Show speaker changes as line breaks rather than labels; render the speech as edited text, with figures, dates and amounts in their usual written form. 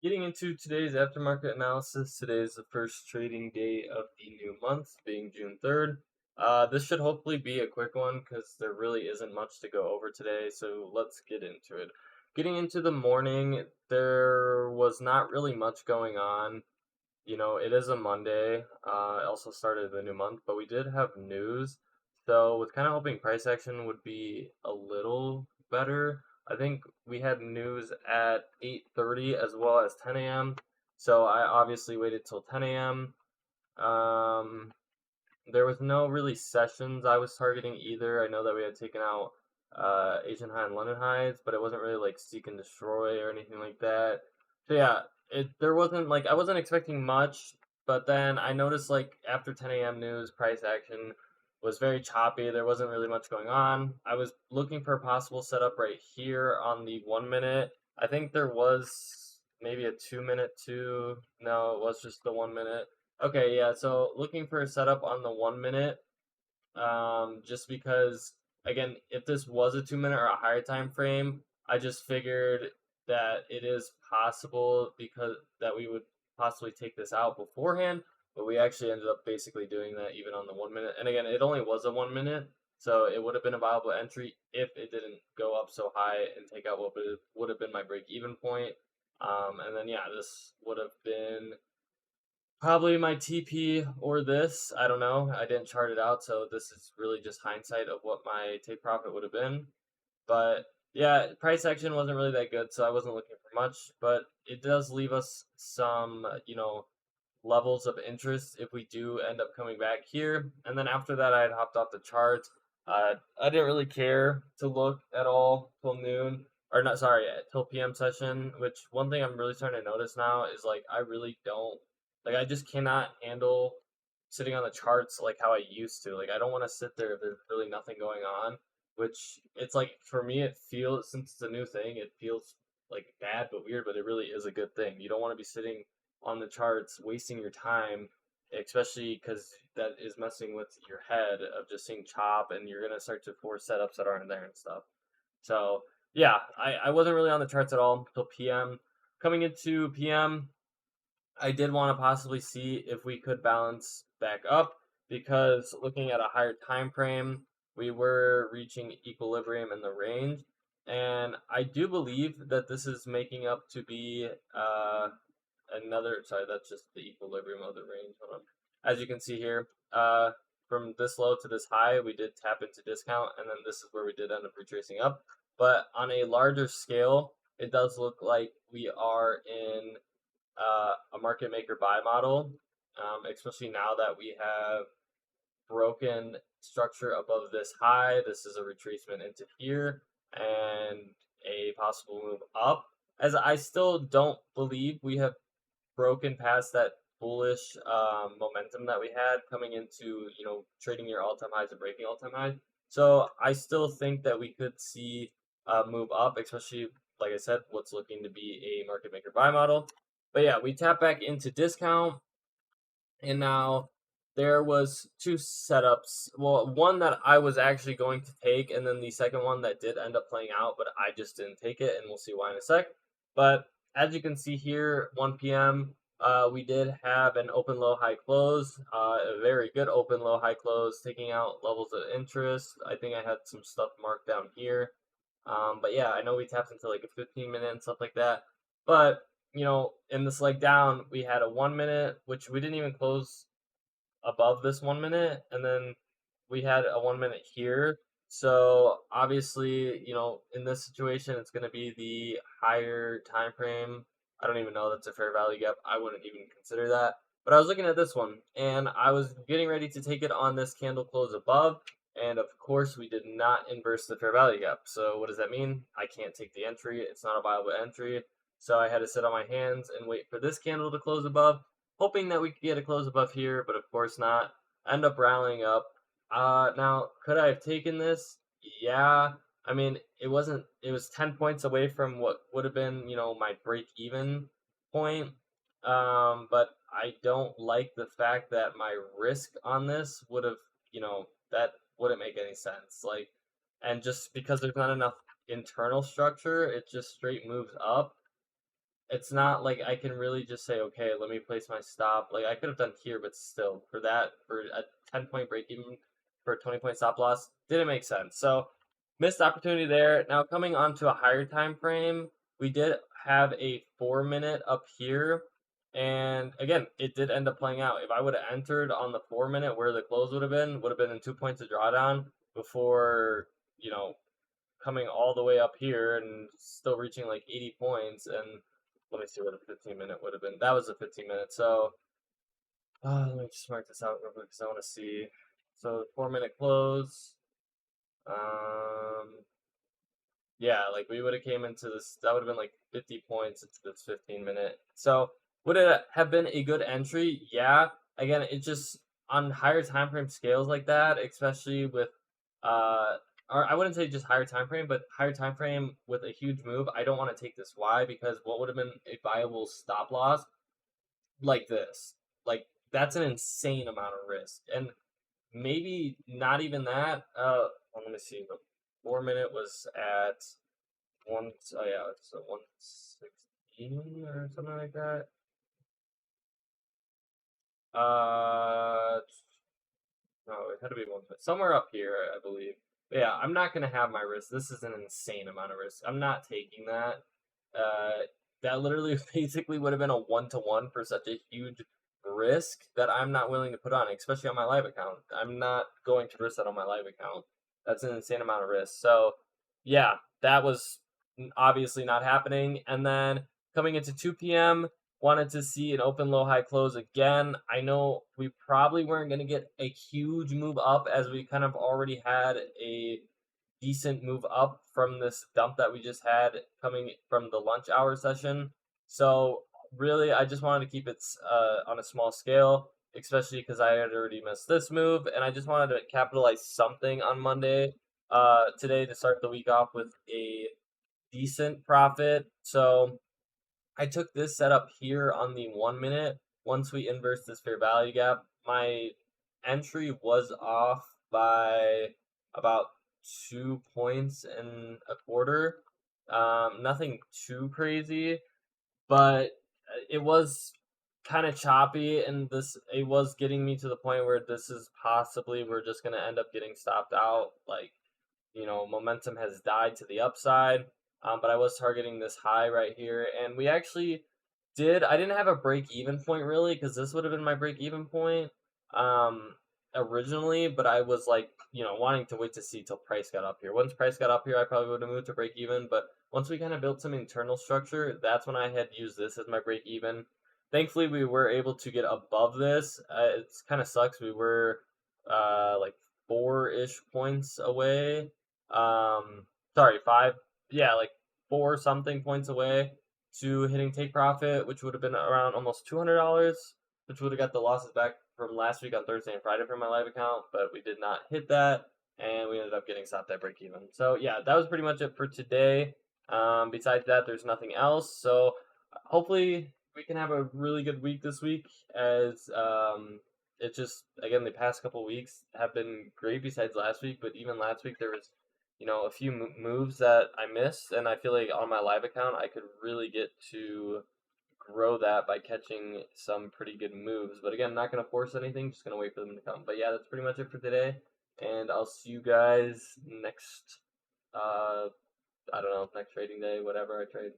Getting into today's aftermarket analysis, today is the first trading day of the new month, being June 3rd. This should hopefully be a quick one because there really isn't much to go over today, so let's get into it. Getting into the morning, there was not really much going on. It is a Monday. It also started the new month, but we did have news. So, was kind of hoping price action would be a little better. I think we had news at 8:30 as well as 10 a.m. So, I obviously waited till 10 a.m. Um, there was no really sessions I was targeting either. I know that we had taken out Asian High and London Highs, but it wasn't really like seek and destroy or anything like that. So yeah, there wasn't like I wasn't expecting much, but then I noticed like after 10 a.m. news, price action was very choppy. There wasn't really much going on. I was looking for a possible setup right here on the 1 minute. I think there was maybe a 2 minute too. No, it was just the 1 minute. Okay, yeah, so looking for a setup on the 1 minute, just because again, if this was a 2 minute or a higher time frame, I just figured that it is possible because that we would possibly take this out beforehand, but we actually ended up basically doing that even on the 1 minute. And again, it only was a 1 minute, so it would have been a viable entry if it didn't go up so high and take out what would have been my break even point. And then yeah, this would have been probably my TP or this. I don't know. I didn't chart it out, so this is really just hindsight of what my take profit would have been. But yeah, price action wasn't really that good, so I wasn't looking for much. But it does leave us some, levels of interest if we do end up coming back here. And then after that, I had hopped off the charts. I didn't really care to look at all till noon, or not, sorry, till PM session. Which one thing I'm really starting to notice now is like I really don't like I just cannot handle sitting on the charts like how I used to. Like I don't want to sit there if there's really nothing going on. Which it's like for me, it feels since it's a new thing, it feels like bad but weird, but it really is a good thing. You don't want to be sitting on the charts, wasting your time, especially because that is messing with your head of just seeing chop, and you're gonna start to force setups that aren't there and stuff. So yeah, I wasn't really on the charts at all until PM. Coming into PM, I did want to possibly see if we could balance back up because looking at a higher time frame, we were reaching equilibrium in the range. And I do believe that this is making up to be sorry, that's just the equilibrium of the range. Hold on. As you can see here, from this low to this high, we did tap into discount, and then this is where we did end up retracing up. But on a larger scale, it does look like we are in a market maker buy model, especially now that we have broken structure above this high. This is a retracement into here and a possible move up. As I still don't believe we have broken past that bullish momentum that we had coming into trading your all-time highs and breaking all-time highs. So I still think that we could see a move up, especially like I said, what's looking to be a market maker buy model. But yeah, we tap back into discount, and now there was two setups. Well, one that I was actually going to take, and then the second one that did end up playing out, but I just didn't take it, and we'll see why in a sec. But as you can see here, 1 p.m. We did have an open low high close, a very good open low high close, taking out levels of interest. I think I had some stuff marked down here. But yeah, I know we tapped into like a 15 minute and stuff like that. But in this leg down, we had a 1 minute, which we didn't even close above this 1 minute, and then we had a 1 minute here. So obviously, in this situation, it's going to be the higher time frame. I don't even know that's a fair value gap. I wouldn't even consider that. But I was looking at this one, and I was getting ready to take it on this candle close above. And of course, we did not inverse the fair value gap. So what does that mean? I can't take the entry. It's not a viable entry. So I had to sit on my hands and wait for this candle to close above, hoping that we could get a close above here, but of course not. End up rallying up. Now, could I have taken this? Yeah. I mean, it was 10 points away from what would have been, my break even point. But I don't like the fact that my risk on this would have, that wouldn't make any sense. Like, and just because there's not enough internal structure, it just straight moves up. it's not like I can really just say, okay, let me place my stop. Like I could have done here, but still, for that, for a 10-point break even, for a 20-point stop loss, didn't make sense. So missed opportunity there. Now coming on to a higher time frame, we did have a 4 minute up here. And again, it did end up playing out. If I would have entered on the 4 minute where the close would have been in 2 points of drawdown before, you know, coming all the way up here and still reaching like 80 points. And let me see what a 15-minute would have been. That was a 15-minute. So let me just mark this out real quick because I want to see. So 4 minute close. Um, yeah, like we would have came into this. That would have been like 50 points into this 15-minute. So would it have been a good entry? Yeah. Again, it just on higher time frame scales like that, especially with uh or I wouldn't say just higher time frame, but higher time frame with a huge move. I don't want to take this. Why? Because what would have been a viable stop loss like this? Like that's an insane amount of risk. And maybe not even that. Well, let me see. The 4 minute was at one. Oh yeah, it's a 116 or something like that. Uh, no, it had to be one somewhere up here, I believe. But yeah, I'm not gonna have my risk. This is an insane amount of risk. I'm not taking that. Uh, that literally basically would have been a 1-to-1 for such a huge risk that I'm not willing to put on, especially on my live account. I'm not going to risk that on my live account. That's an insane amount of risk. So, yeah, that was obviously not happening. And then coming into 2 p.m., wanted to see an open low high close again. I know we probably weren't going to get a huge move up as we kind of already had a decent move up from this dump that we just had coming from the lunch hour session. So really, I just wanted to keep it on a small scale, especially because I had already missed this move, and I just wanted to capitalize something on Monday, today to start the week off with a decent profit. So I took this setup here on the 1 minute. Once we inverse this fair value gap, my entry was off by about 2 points and a quarter. Nothing too crazy, but it was kind of choppy, and this it was getting me to the point where this is possibly we're just gonna end up getting stopped out. Like momentum has died to the upside. But I was targeting this high right here, and we actually did. I didn't have a break even point really, because this would have been my break even point um, originally. But I was like, wanting to wait to see till price got up here. Once price got up here, I probably would have moved to break even. But once we kind of built some internal structure, that's when I had used this as my break even. Thankfully, we were able to get above this. It's kind of sucks. We were like 4-ish points away. Sorry, five. Yeah, like four something points away to hitting take profit, which would have been around almost $200, which would have got the losses back from last week on Thursday and Friday from my live account, but we did not hit that, and we ended up getting stopped at break even. So yeah, that was pretty much it for today. Besides that, there's nothing else. So hopefully we can have a really good week this week, as it just again the past couple weeks have been great. Besides last week, but even last week there was a few moves that I missed, and I feel like on my live account I could really get to grow that by catching some pretty good moves. But again, not gonna force anything, just gonna wait for them to come. But yeah, that's pretty much it for today, and I'll see you guys next. I don't know, next trading day, whatever I trade.